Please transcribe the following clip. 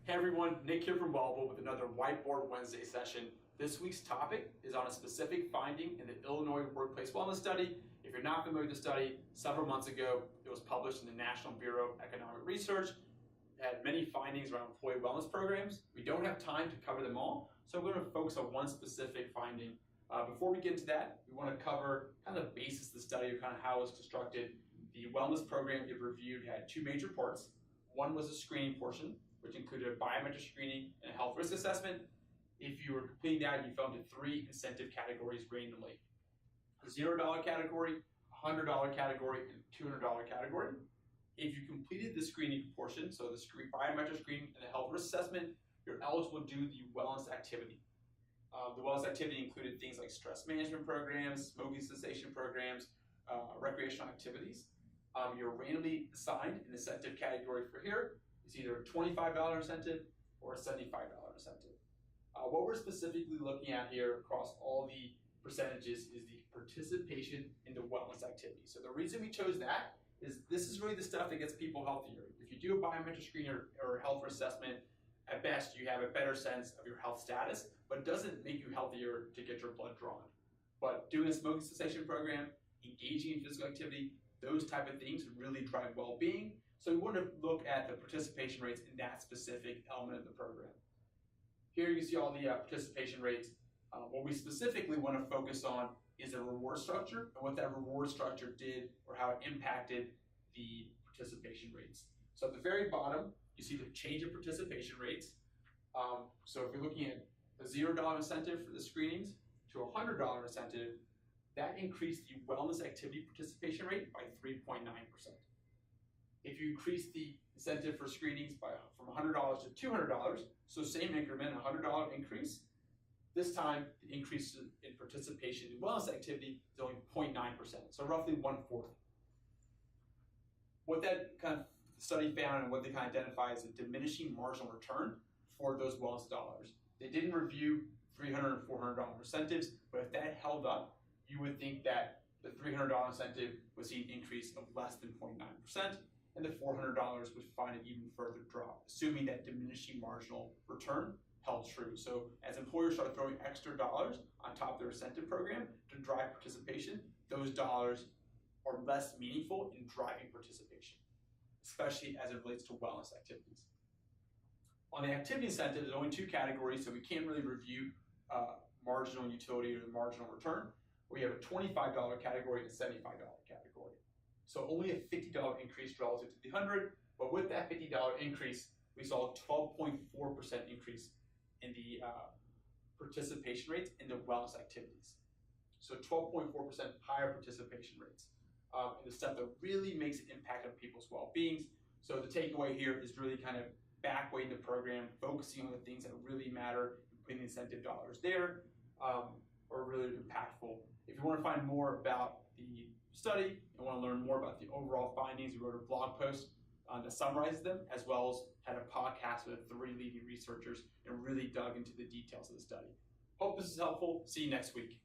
Hey everyone, Nick here from Whiteboard with another Whiteboard Wednesday session. This week's topic is on a specific finding in the Illinois Workplace Wellness Study. If you're not familiar with the study, several months ago it was published in the National Bureau of Economic Research. It had many findings around employee wellness programs. We don't have time to cover them all, so we're going to focus on one specific finding. Before we get into that, we want to cover kind of the basis of the study, or kind of how it was constructed. The wellness program it reviewed had two major parts. One was a screening portion, which included a biometric screening and a health risk assessment. If you were completing that, you fell into three incentive categories randomly. The $0 category, $100 category, and $200 category. If you completed the screening portion, so the biometric screening and the health risk assessment, you're eligible to do the wellness activity. The wellness activity included things like stress management programs, smoking cessation programs, recreational activities. You're randomly assigned an incentive category for here. It's either a $25 incentive or a $75 incentive. What we're specifically looking at here across all the percentages is the participation in the wellness activity. So the reason we chose that is this is really the stuff that gets people healthier. If you do a biometric screen or health risk assessment, at best you have a better sense of your health status, but it doesn't make you healthier to get your blood drawn. But doing a smoking cessation program, engaging in physical activity, those type of things really drive well-being. So we want to look at the participation rates in that specific element of the program. Here you can see all the participation rates. What we specifically want to focus on is the reward structure and what that reward structure did or how it impacted the participation rates. So at the very bottom, you see the change in participation rates. So if you're looking at the $0 incentive for the screenings to a $100 incentive, that increased the wellness activity participation rate by 3.9%. If you increase the incentive for screenings from $100 to $200, so same increment, $100 increase, this time the increase in participation in wellness activity is only 0.9%, so roughly 1/4. What that kind of study found and what they kind of identify is a diminishing marginal return for those wellness dollars. They didn't review $300 and $400 incentives, but if that held up, you would think that the $300 incentive would see an increase of less than 0.9%, and the $400 would find an even further drop, assuming that diminishing marginal return held true. So as employers start throwing extra dollars on top of their incentive program to drive participation, those dollars are less meaningful in driving participation, especially as it relates to wellness activities. On the activity incentive, there's only two categories, so we can't really review marginal utility or the marginal return. We have a $25 category and a $75 category. So only a $50 increase relative to the 100, but with that $50 increase, we saw a 12.4% increase in the participation rates in the wellness activities. So 12.4% higher participation rates in the stuff that really makes an impact on people's well-being. So the takeaway here is really kind of backweighting the program, focusing on the things that really matter, and putting the incentive dollars there, are really impactful. If you want to find more about the study and want to learn more about the overall findings, we wrote a blog post that summarizes them, as well as had a podcast with 3 leading researchers and really dug into the details of the study. Hope this is helpful. See you next week.